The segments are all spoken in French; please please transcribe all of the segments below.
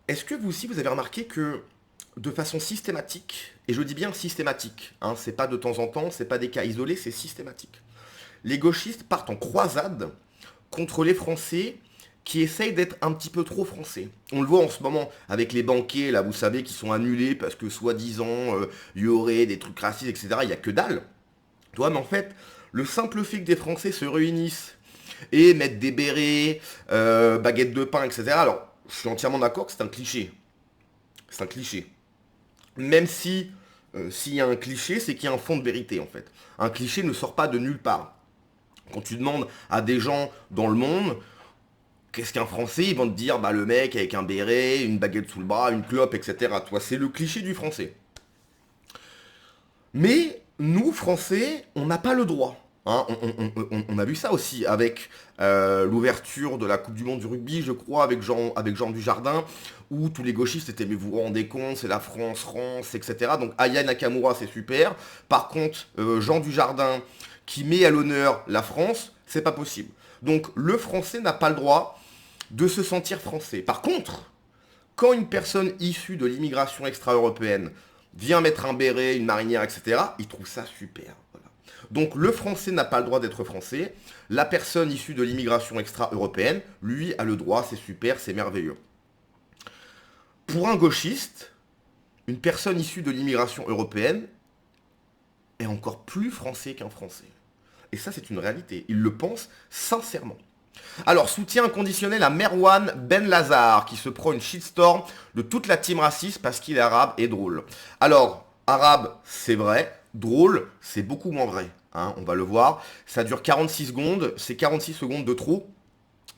est-ce que vous aussi, vous avez remarqué que de façon systématique, et je dis bien systématique, hein, c'est pas de temps en temps, c'est pas des cas isolés, c'est systématique. Les gauchistes partent en croisade contre les Français qui essayent d'être un petit peu trop français. On le voit en ce moment avec les banquiers, là, vous savez, qui sont annulés parce que soi-disant, il y aurait des trucs racistes, etc. Il n'y a que dalle. Toi, mais en fait, le simple fait que des Français se réunissent et mettent des bérets, baguettes de pain, etc. Alors, je suis entièrement d'accord que c'est un cliché. C'est un cliché. Même si, s'il y a un cliché, c'est qu'il y a un fond de vérité, en fait. Un cliché ne sort pas de nulle part. Quand tu demandes à des gens dans le monde, qu'est-ce qu'un Français, ils vont te dire, bah le mec avec un béret, une baguette sous le bras, une clope, etc. Toi, c'est le cliché du Français. Mais nous, Français, on n'a pas le droit. Hein, on a vu ça aussi avec l'ouverture de la Coupe du Monde du rugby, je crois, avec Jean Dujardin, où tous les gauchistes étaient, mais vous vous rendez compte, c'est la France, France, etc. Donc Aya Nakamura, c'est super. Par contre, Jean Dujardin, qui met à l'honneur la France, c'est pas possible. Donc le Français n'a pas le droit de se sentir français. Par contre, quand une personne issue de l'immigration extra-européenne vient mettre un béret, une marinière, etc., il trouve ça super. Voilà. Donc le français n'a pas le droit d'être français. La personne issue de l'immigration extra-européenne, lui, a le droit, c'est super, c'est merveilleux. Pour un gauchiste, une personne issue de l'immigration européenne est encore plus français qu'un français. Et ça, c'est une réalité. Il le pense sincèrement. Alors, soutien inconditionnel à Merwan Ben Lazar, qui se prend une shitstorm de toute la team raciste parce qu'il est arabe et drôle. Alors, arabe, c'est vrai. Drôle, c'est beaucoup moins vrai. Hein, on va le voir. Ça dure 46 secondes. C'est 46 secondes de trop.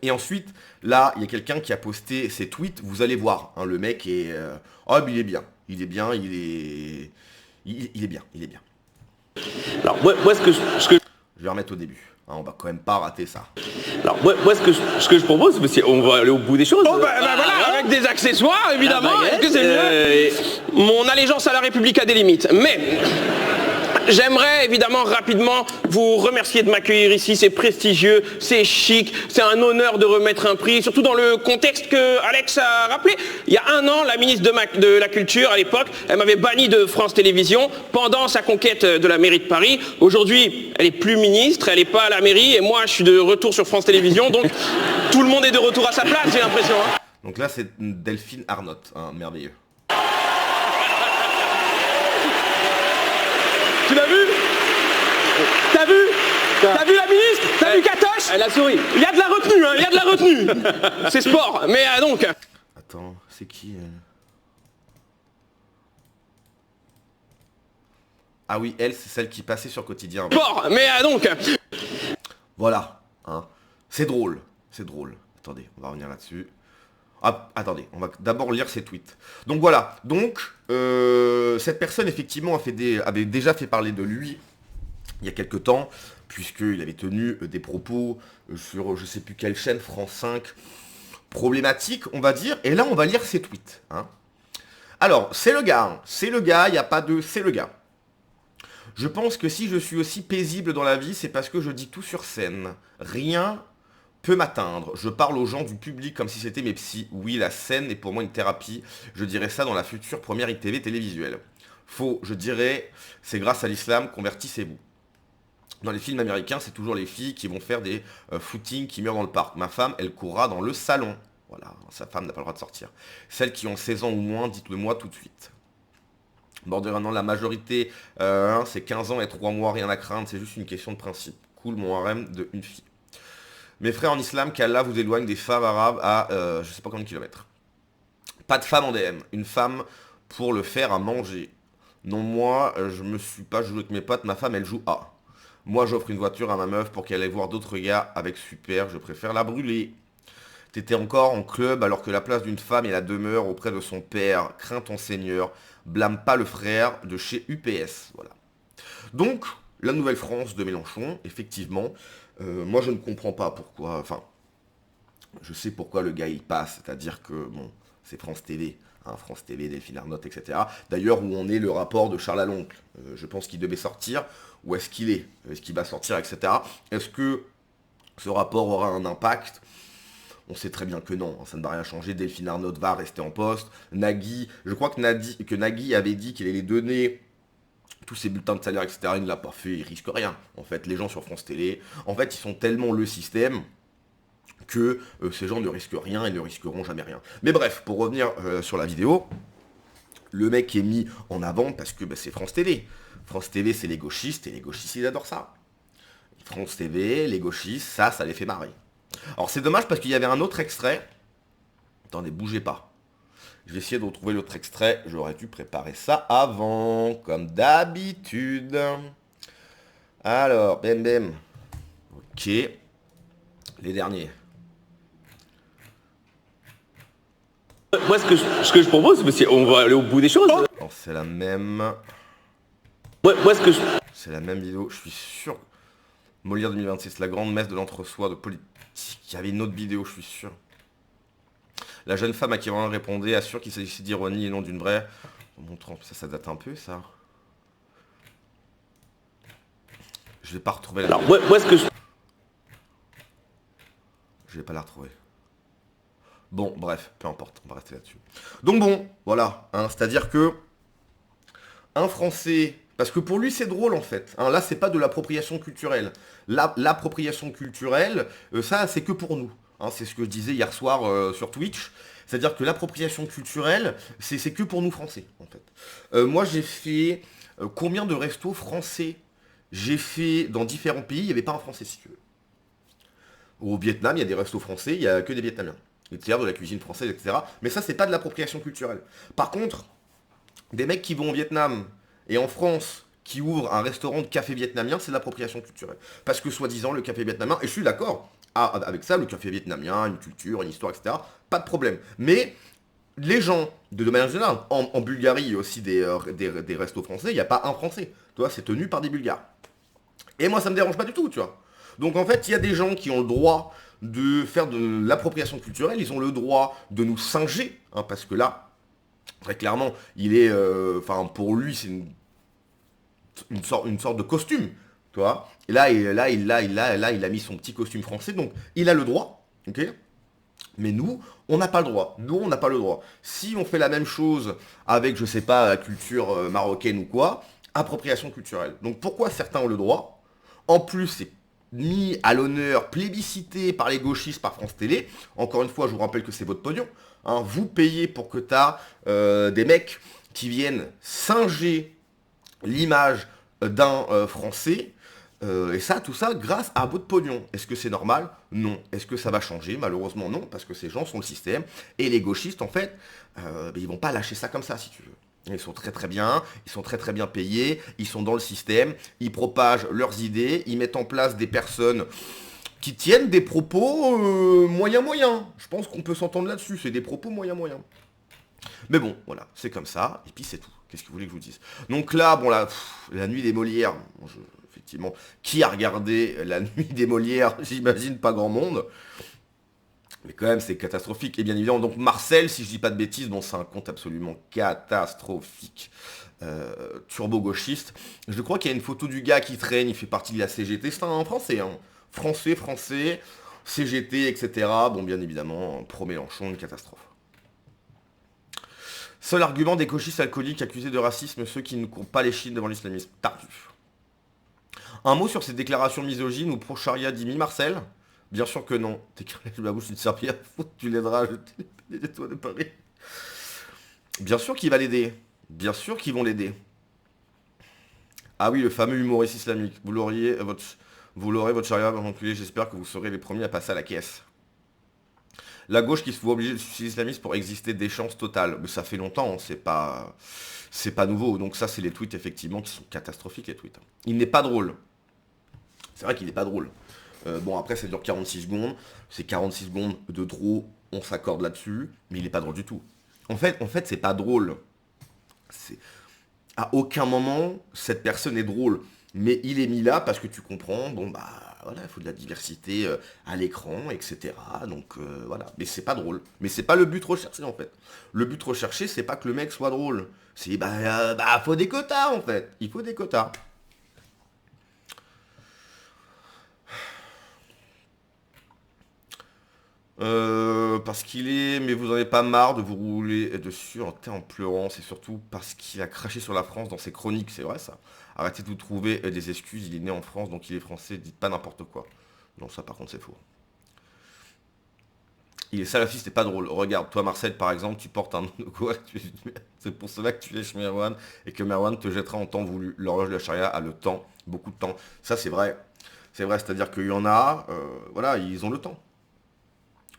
Et ensuite, là, il y a quelqu'un qui a posté ses tweets. Vous allez voir. Hein, le mec est... Oh, mais il est bien. Il est bien. Il est bien. Il est bien. Alors, moi Je vais remettre au début. Hein, on va quand même pas rater ça. alors, moi ce que je propose, c'est on va aller au bout des choses. Oh bah voilà, avec des accessoires évidemment, La baguette, est-ce que c'est mieux Mon allégeance à la République a des limites, mais j'aimerais évidemment rapidement vous remercier de m'accueillir ici, c'est prestigieux, c'est chic, c'est un honneur de remettre un prix, surtout dans le contexte que Alex a rappelé. Il y a un an, la ministre de la Culture à l'époque, elle m'avait banni de France Télévisions pendant sa conquête de la mairie de Paris. Aujourd'hui, elle est plus ministre, elle n'est pas à la mairie, et moi je suis de retour sur France Télévisions, donc tout le monde est de retour à sa place, j'ai l'impression. Hein. Donc là, c'est Delphine Arnott. Hein, merveilleux. Tu l'as vu T'as vu T'as vu la ministre T'as vu Katoche Elle a souri. Il y a de la retenue, hein, il y a de la retenue. C'est sport, mais donc... Attends, c'est qui elle? Ah oui, elle, c'est celle qui passait sur Quotidien. Sport, mais donc... Voilà. Hein. C'est drôle. C'est drôle. Attendez, on va revenir là-dessus. Ah, attendez, on va d'abord lire ses tweets. Donc voilà. Donc, cette personne, effectivement, avait déjà fait parler de lui il y a quelques temps, puisqu'il avait tenu des propos sur je sais plus quelle chaîne, France 5, problématique, on va dire. Et là, on va lire ses tweets. Hein. Alors, c'est le gars, il n'y a pas de... C'est le gars. Je pense que si je suis aussi paisible dans la vie, c'est parce que je dis tout sur scène. Rien peut m'atteindre. Je parle aux gens du public comme si c'était mes psys. Oui, la scène est pour moi une thérapie. Je dirais ça dans la future première ITV télévisuelle. Faux, je dirais, c'est grâce à l'islam, convertissez-vous. Dans les films américains, c'est toujours les filles qui vont faire des footings qui meurent dans le parc. Ma femme, elle courra dans le salon. Voilà, sa femme n'a pas le droit de sortir. Celles qui ont 16 ans ou moins, dites-le moi tout de suite. Borderline, la majorité, c'est 15 ans et 3 mois, rien à craindre, c'est juste une question de principe. Cool, mon harem de une fille. Mes frères en islam, qu'Allah vous éloigne des femmes arabes à je sais pas combien de kilomètres. Pas de femme en DM, une femme pour le faire à manger. Non, moi, je me suis pas joué avec mes potes, ma femme, elle joue A. Moi, j'offre une voiture à ma meuf pour qu'elle aille voir d'autres gars avec super, je préfère la brûler. T'étais encore en club alors que la place d'une femme est la demeure auprès de son père. Crains ton Seigneur, blâme pas le frère de chez UPS. Voilà. Donc, la Nouvelle-France de Mélenchon, effectivement, moi je ne comprends pas pourquoi, enfin, je sais pourquoi le gars il passe, c'est-à-dire que, bon, c'est France TV, hein, France TV, Delphine Arnott, etc. D'ailleurs, où en est le rapport de Charles Aloncle? Je pense qu'il devait sortir, où est-ce qu'il est? Est-ce qu'il va sortir, etc. Est-ce que ce rapport aura un impact? On sait très bien que non, hein, ça ne va rien changer. Delphine Arnaud va rester en poste. Nagui, je crois que Nagui avait dit qu'il allait donner tous ses bulletins de salaire, etc. Il ne l'a pas fait, il risque rien. En fait, les gens sur France Télé, en fait, ils sont tellement le système que ces gens ne risquent rien et ne risqueront jamais rien. Mais bref, pour revenir sur la vidéo, le mec est mis en avant parce que c'est France TV. France TV, c'est les gauchistes, et les gauchistes, ils adorent ça. France TV, les gauchistes, ça les fait marrer. Alors c'est dommage parce qu'il y avait un autre extrait. Attendez, bougez pas. Je vais essayer de retrouver l'autre extrait. J'aurais dû préparer ça avant, comme d'habitude. Alors, bam bam. Ok. Les derniers. Moi, ce que je propose, c'est on va aller au bout des choses. Alors, c'est la même. Moi, ce que je... C'est la même vidéo, je suis sûr. Molière 2026, la grande messe de l'entre-soi de politique. Il y avait une autre vidéo, je suis sûr. La jeune femme à qui on répondait assure qu'il s'agissait d'ironie et non d'une vraie. Montrant, ça date un peu, ça. Je vais pas retrouver la... Alors, moi, ce que je... Je vais pas la retrouver. Bon, bref, peu importe, on va rester là-dessus. Donc bon, voilà, hein, c'est-à-dire que un Français, parce que pour lui c'est drôle en fait, hein, là c'est pas de l'appropriation culturelle. L'appropriation culturelle, ça c'est que pour nous. Hein, c'est ce que je disais hier soir sur Twitch. C'est-à-dire que l'appropriation culturelle, c'est que pour nous Français, en fait. Moi j'ai fait combien de restos français j'ai fait dans différents pays, il n'y avait pas un Français si tu veux. Au Vietnam, il y a des restos français, il n'y a que des Vietnamiens. C'est-à-dire de la cuisine française, etc. Mais ça, c'est pas de l'appropriation culturelle. Par contre, des mecs qui vont au Vietnam et en France, qui ouvrent un restaurant de café vietnamien, c'est de l'appropriation culturelle. Parce que soi-disant, le café vietnamien, et je suis d'accord avec ça, le café vietnamien, une culture, une histoire, etc. Pas de problème. Mais les gens, de manière générale, en Bulgarie, il y a aussi des restos français, il n'y a pas un Français. Tu vois, c'est tenu par des Bulgares. Et moi, ça me dérange pas du tout, tu vois. Donc en fait, il y a des gens qui ont le droit de faire de l'appropriation culturelle, ils ont le droit de nous singer, hein, parce que là, très clairement, il est, pour lui, c'est une sorte de costume, tu vois. Et là, il a mis son petit costume français, donc il a le droit, ok. Mais nous, on n'a pas le droit. Nous, on n'a pas le droit. Si on fait la même chose avec, je sais pas, la culture marocaine ou quoi, appropriation culturelle. Donc pourquoi certains ont le droit? En plus, c'est mis à l'honneur, plébiscité par les gauchistes, par France Télé. Encore une fois, je vous rappelle que c'est votre pognon. Hein. Vous payez pour que t'as des mecs qui viennent singer l'image d'un Français. Et ça, tout ça, grâce à votre pognon. Est-ce que c'est normal? Non. Est-ce que ça va changer? Malheureusement, non, parce que ces gens sont le système. Et les gauchistes, en fait, ils vont pas lâcher ça comme ça, si tu veux. Ils sont très très bien, ils sont très très bien payés, ils sont dans le système, ils propagent leurs idées, ils mettent en place des personnes qui tiennent des propos moyens. Je pense qu'on peut s'entendre là-dessus, c'est des propos moyens. Mais bon, voilà, c'est comme ça, et puis c'est tout. Qu'est-ce que vous voulez que je vous dise? Donc là, bon là, la nuit des Molières, effectivement, qui a regardé la nuit des Molières? J'imagine pas grand monde. Mais quand même, c'est catastrophique. Et bien évidemment, donc Marcel, si je dis pas de bêtises, bon, c'est un compte absolument catastrophique. Turbo-gauchiste. Je crois qu'il y a une photo du gars qui traîne, il fait partie de la CGT. C'est un Français, hein. Français, CGT, etc. Bon, bien évidemment, pro-Mélenchon, une catastrophe. Seul argument des gauchistes alcooliques accusés de racisme, ceux qui ne courent pas les chines devant l'islamisme. Tardif. Un mot sur ces déclarations misogynes ou pro-charia d'Imi, Marcel? Bien sûr que non. T'écris ma bouche une serviette, tu l'aideras à jeter les toits de Paris. Bien sûr qu'il va l'aider. Bien sûr qu'ils vont l'aider. Ah oui, le fameux humoriste islamique. Vous l'aurez, votre charia va enculer, j'espère que vous serez les premiers à passer à la caisse. La gauche qui se voit obligée de suicider l'islamiste pour exister des chances totales. Mais ça fait longtemps, hein, c'est pas nouveau. Donc ça, c'est les tweets, effectivement, qui sont catastrophiques, les tweets. Il n'est pas drôle. C'est vrai qu'il n'est pas drôle. Bon, après, ça dure 46 secondes. C'est 46 secondes de trop, on s'accorde là-dessus. Mais il n'est pas drôle du tout. En fait, c'est pas drôle. À aucun moment, cette personne est drôle. Mais il est mis là parce que tu comprends, bon, bah, voilà, il faut de la diversité à l'écran, etc. Donc, voilà. Mais c'est pas drôle. Mais c'est pas le but recherché, en fait. Le but recherché, c'est pas que le mec soit drôle. C'est, faut des quotas, en fait. Il faut des quotas. Parce qu'il est, mais vous en avez pas marre de vous rouler dessus en pleurant, c'est surtout parce qu'il a craché sur la France dans ses chroniques, c'est vrai ça. Arrêtez de vous trouver des excuses, il est né en France, donc il est français, dites pas n'importe quoi. Non, ça par contre c'est faux. Il est salafiste et pas drôle. Regarde, toi Marcel par exemple, tu portes un quoi, c'est pour cela que tu lèches Merwan et que Merwan te jettera en temps voulu. L'horloge de la charia a le temps, beaucoup de temps. Ça c'est vrai. C'est vrai, c'est-à-dire qu'il y en a, voilà, ils ont le temps.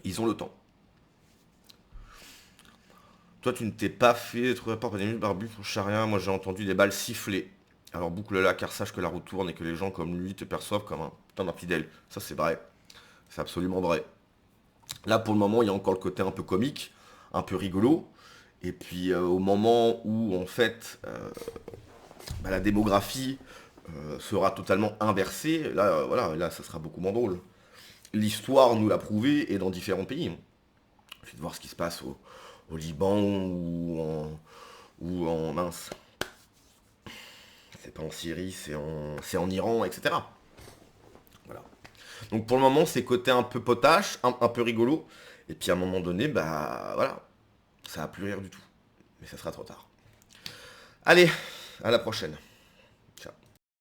Ils ont le temps. Toi, tu ne t'es pas fait trouver par des minutes barbu pour charia. Moi, j'ai entendu des balles siffler. Alors, boucle-la, car sache que la roue tourne et que les gens comme lui te perçoivent comme un putain d'infidèle. Ça, c'est vrai. C'est absolument vrai. Là, pour le moment, il y a encore le côté un peu comique, un peu rigolo. Et puis, au moment où, en fait, la démographie sera totalement inversée, là, voilà, là, ça sera beaucoup moins drôle. L'histoire nous l'a prouvé et dans différents pays. Il suffit de voir ce qui se passe au Liban ou en mince. C'est pas en Syrie, c'est en Iran, etc. Voilà. Donc pour le moment, c'est côté un peu potache, un peu rigolo. Et puis à un moment donné, bah voilà, ça va plus rire du tout. Mais ça sera trop tard. Allez, à la prochaine.